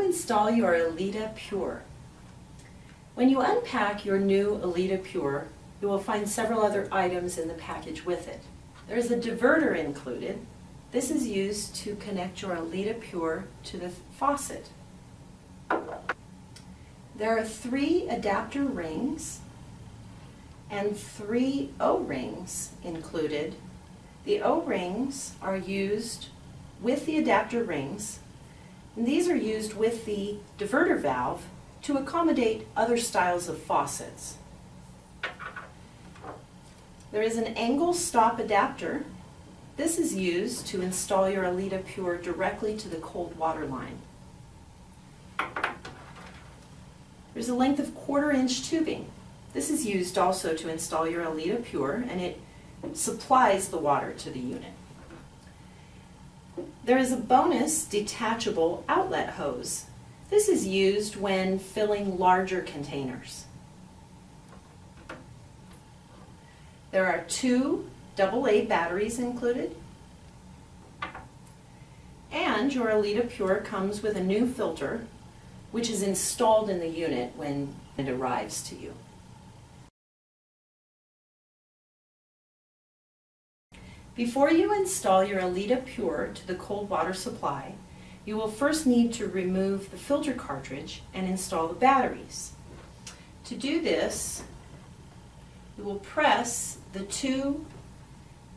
install your Elita Pure? When you unpack your new Elita Pure, you will find several other items in the package with it. There is a diverter included. This is used to connect your Elita Pure to the faucet. There are 3 adapter rings and 3 O-rings included. The O-rings are used with the adapter rings, and these are used with the diverter valve to accommodate other styles of faucets. There is an angle stop adapter. This is used to install your Elita Pure directly to the cold water line. There's a length of 1/4 inch tubing. This is used also to install your Elita Pure, and it supplies the water to the unit. There is a bonus detachable outlet hose. This is used when filling larger containers. There are 2 AA batteries included, and your Elita Pure comes with a new filter which is installed in the unit when it arrives to you. Before you install your Elita Pure to the cold water supply, you will first need to remove the filter cartridge and install the batteries. To do this, you will press the 2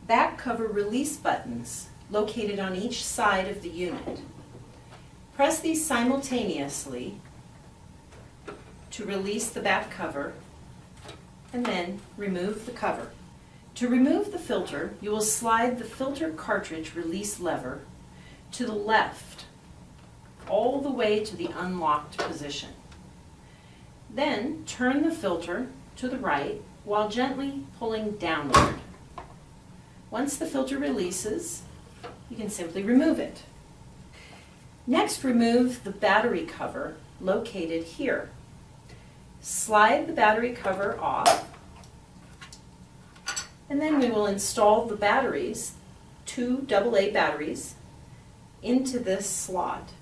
back cover release buttons located on each side of the unit. Press these simultaneously to release the back cover, and then remove the cover. To remove the filter, you will slide the filter cartridge release lever to the left all the way to the unlocked position. Then turn the filter to the right while gently pulling downward. Once the filter releases, you can simply remove it. Next, remove the battery cover located here. Slide the battery cover off, and then we will install the batteries, 2 AA batteries, into this slot.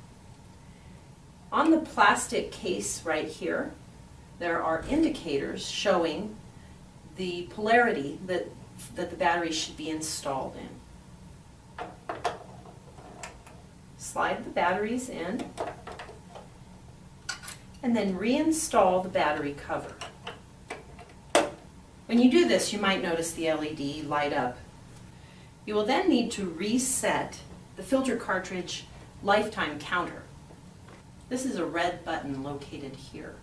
On the plastic case right here, there are indicators showing the polarity that the battery should be installed in. Slide the batteries in, and then reinstall the battery cover. When you do this, you might notice the LED light up. You will then need to reset the filter cartridge lifetime counter. This is a red button located here.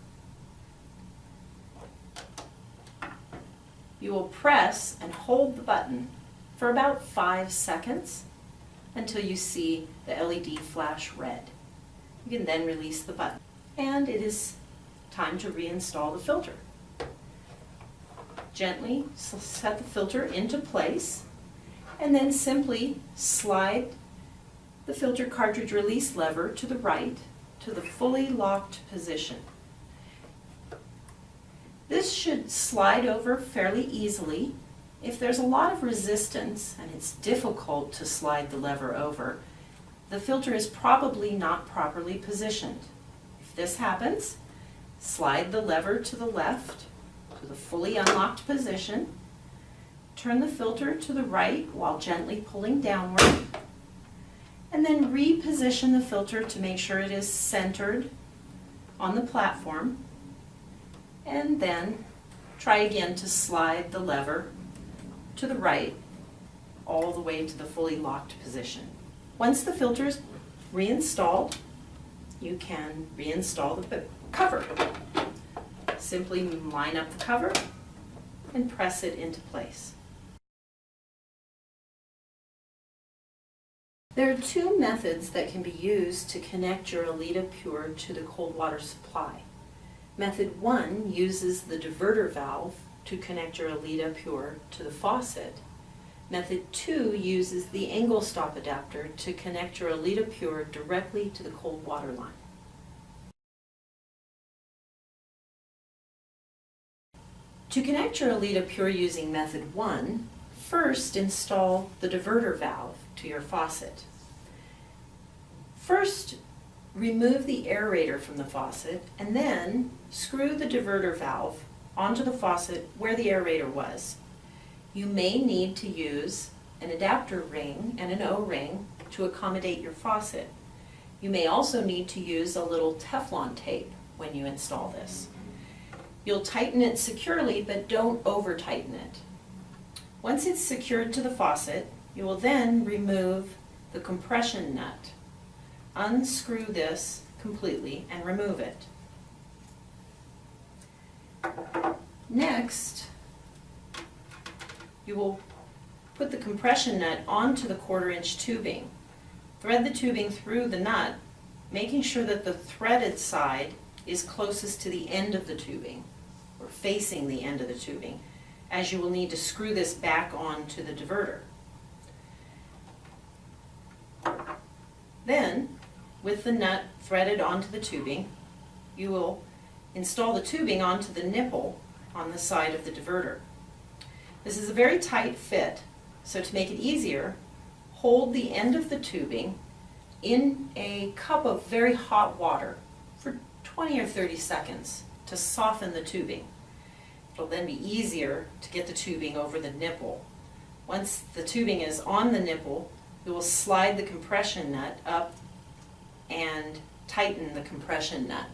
You will press and hold the button for about 5 seconds until you see the LED flash red. You can then release the button, and it is time to reinstall the filter. Gently set the filter into place, and then simply slide the filter cartridge release lever to the right to the fully locked position. This should slide over fairly easily. If there's a lot of resistance and it's difficult to slide the lever over, the filter is probably not properly positioned. If this happens, slide the lever to the left to the fully unlocked position, turn the filter to the right while gently pulling downward, and then reposition the filter to make sure it is centered on the platform, and then try again to slide the lever to the right all the way to the fully locked position. Once the filter is reinstalled, you can reinstall the cover. Simply line up the cover and press it into place. There are 2 methods that can be used to connect your Elita Pure to the cold water supply. Method 1 uses the diverter valve to connect your Elita Pure to the faucet. Method 2 uses the angle stop adapter to connect your Elita Pure directly to the cold water line. To connect your Elita Pure using method 1, first install the diverter valve to your faucet. First, remove the aerator from the faucet and then screw the diverter valve onto the faucet where the aerator was. You may need to use an adapter ring and an O-ring to accommodate your faucet. You may also need to use a little Teflon tape when you install this. You'll tighten it securely, but don't over tighten it. Once it's secured to the faucet, you will then remove the compression nut. Unscrew this completely and remove it. Next, you will put the compression nut onto the 1/4-inch tubing. Thread the tubing through the nut, making sure that the threaded side is closest to the end of the tubing, or facing the end of the tubing, as you will need to screw this back onto the diverter. Then, with the nut threaded onto the tubing, you will install the tubing onto the nipple on the side of the diverter. This is a very tight fit, so to make it easier, hold the end of the tubing in a cup of very hot water for 20 or 30 seconds to soften the tubing. It'll then be easier to get the tubing over the nipple. Once the tubing is on the nipple, you will slide the compression nut up and tighten the compression nut.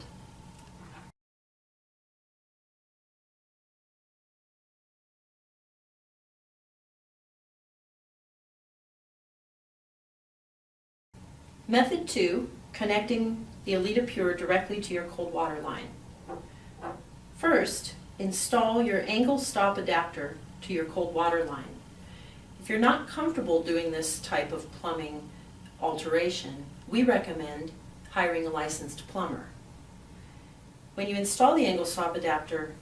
Method 2, connecting the Elita Pure directly to your cold water line. First, install your angle stop adapter to your cold water line. If you're not comfortable doing this type of plumbing alteration, we recommend hiring a licensed plumber. When you install the angle stop adapter,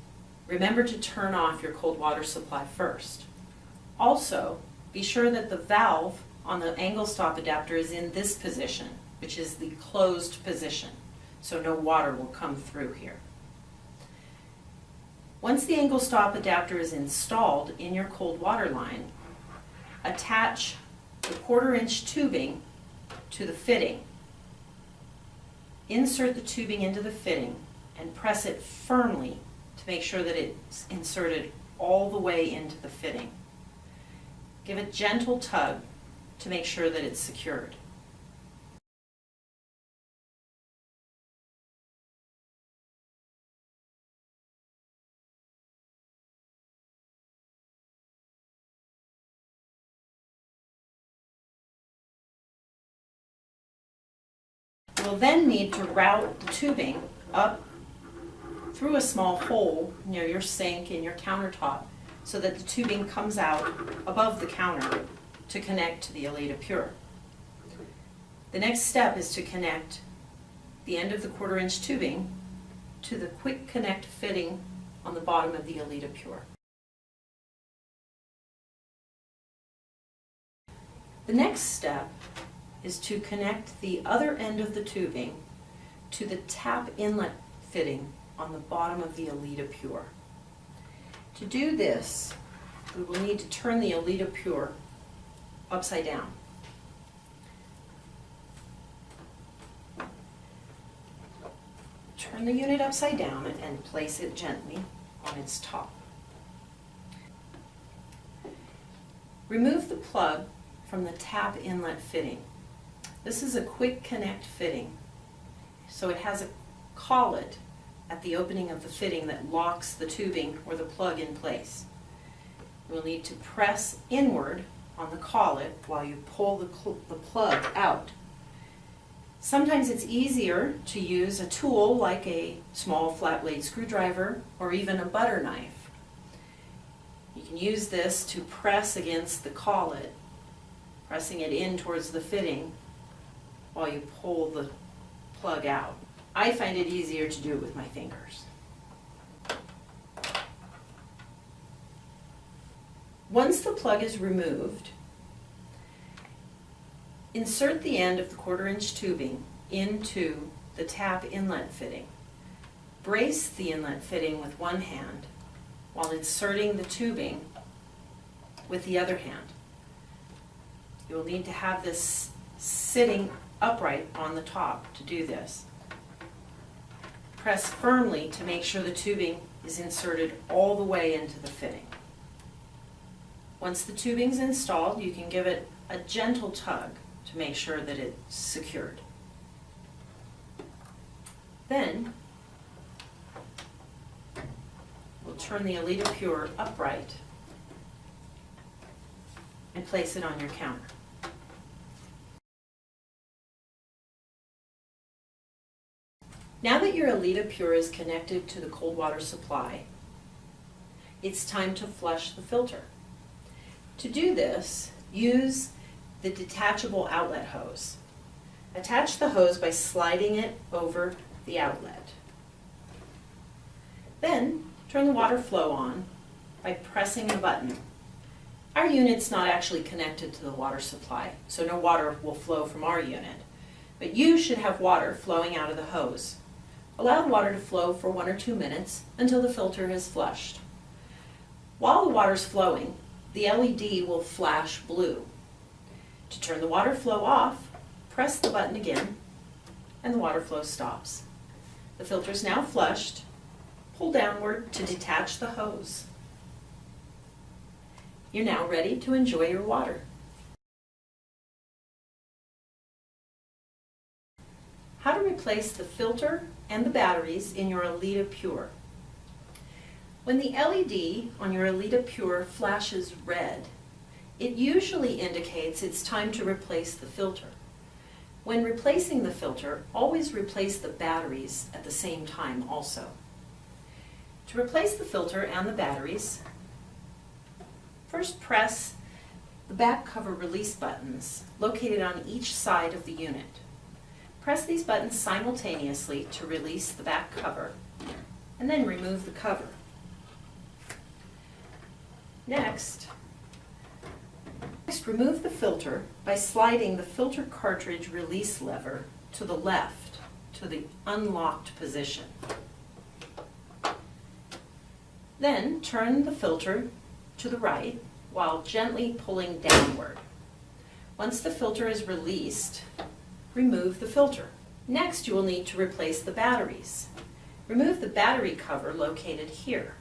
remember to turn off your cold water supply first. Also, be sure that the valve on the angle stop adapter is in this position, which is the closed position, so no water will come through here. Once the angle stop adapter is installed in your cold water line, attach the 1/4-inch tubing to the fitting. Insert the tubing into the fitting and press it firmly to make sure that it's inserted all the way into the fitting. Give a gentle tug to make sure that it's secured. You'll then need to route the tubing up through a small hole near your sink and your countertop so that the tubing comes out above the counter to connect to the Elita Pure. The next step is to connect the end of the 1/4-inch tubing to the quick connect fitting on the bottom of the Elita Pure. The next step is to connect the other end of the tubing to the tap inlet fitting on the bottom of the Elita Pure. To do this, we will need to turn the Elita Pure upside down. Turn the unit upside down and place it gently on its top. Remove the plug from the tap inlet fitting. This is a quick connect fitting, so it has a collet at the opening of the fitting that locks the tubing or the plug in place. You'll need to press inward on the collet while you pull the plug out. Sometimes it's easier to use a tool like a small flat blade screwdriver or even a butter knife. You can use this to press against the collet, pressing it in towards the fitting while you pull the plug out. I find it easier to do it with my fingers. Once the plug is removed, insert the end of the 1/4-inch tubing into the tap inlet fitting. Brace the inlet fitting with one hand while inserting the tubing with the other hand. You will need to have this sitting upright on the top to do this. Press firmly to make sure the tubing is inserted all the way into the fitting. Once the tubing is installed, you can give it a gentle tug to make sure that it's secured. Then, we'll turn the Elita Pure upright and place it on your counter. Now that your Elita Pure is connected to the cold water supply, it's time to flush the filter. To do this, use the detachable outlet hose. Attach the hose by sliding it over the outlet. Then, turn the water flow on by pressing the button. Our unit's not actually connected to the water supply, so no water will flow from our unit. But you should have water flowing out of the hose. Allow the water to flow for 1 or 2 minutes until the filter is flushed. While the water's flowing, the LED will flash blue. To turn the water flow off, press the button again, and the water flow stops. The filter is now flushed. Pull downward to detach the hose. You're now ready to enjoy your water. How to replace the filter and the batteries in your Elita Pure. When the LED on your Elita Pure flashes red, it usually indicates it's time to replace the filter. When replacing the filter, always replace the batteries at the same time also. To replace the filter and the batteries, first press the back cover release buttons located on each side of the unit. Press these buttons simultaneously to release the back cover, and then remove the cover. Next, remove the filter by sliding the filter cartridge release lever to the left, to the unlocked position. Then turn the filter to the right while gently pulling downward. Once the filter is released, remove the filter. Next, you will need to replace the batteries. Remove the battery cover located here.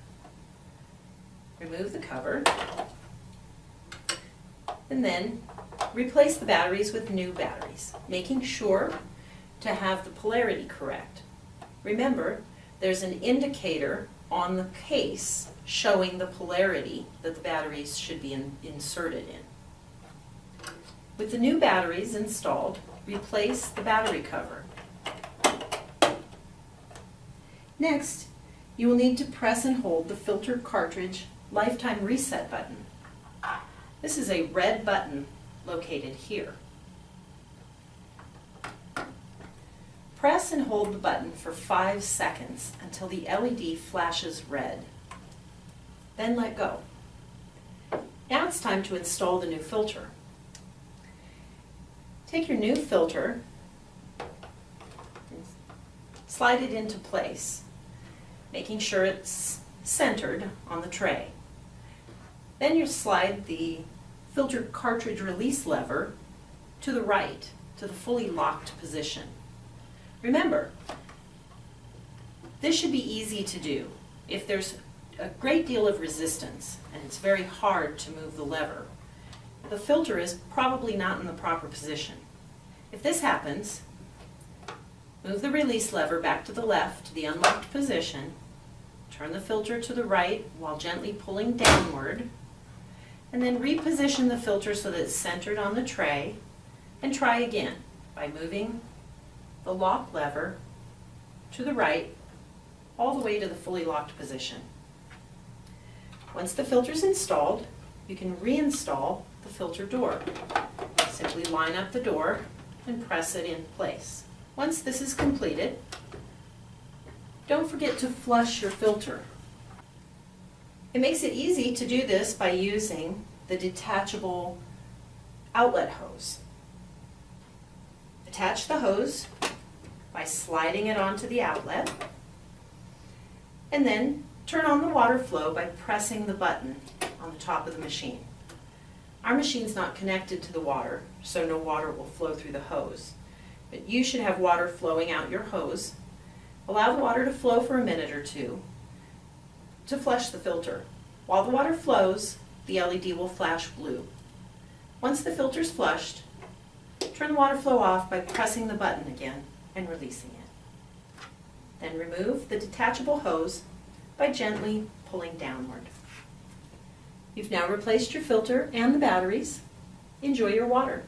Remove the cover, and then replace the batteries with new batteries, making sure to have the polarity correct. Remember, there's an indicator on the case showing the polarity that the batteries should be inserted in. With the new batteries installed, replace the battery cover. Next, you will need to press and hold the filter cartridge lifetime reset button. This is a red button located here. Press and hold the button for 5 seconds until the LED flashes red. Then let go. Now it's time to install the new filter. Take your new filter and slide it into place, making sure it's centered on the tray. Then you slide the filter cartridge release lever to the right, to the fully locked position. Remember, this should be easy to do. If there's a great deal of resistance and it's very hard to move the lever, the filter is probably not in the proper position. If this happens, move the release lever back to the left to the unlocked position, turn the filter to the right while gently pulling downward, and then reposition the filter so that it's centered on the tray, and try again by moving the lock lever to the right all the way to the fully locked position. Once the filter is installed, you can reinstall the filter door. Simply line up the door and press it in place. Once this is completed, don't forget to flush your filter. It makes it easy to do this by using the detachable outlet hose. Attach the hose by sliding it onto the outlet, and then turn on the water flow by pressing the button on the top of the machine. Our machine's not connected to the water, so no water will flow through the hose. but you should have water flowing out your hose. Allow the water to flow for a minute or two to flush the filter. While the water flows, the LED will flash blue. Once the filter is flushed, turn the water flow off by pressing the button again and releasing it. Then remove the detachable hose by gently pulling downward. You've now replaced your filter and the batteries. Enjoy your water.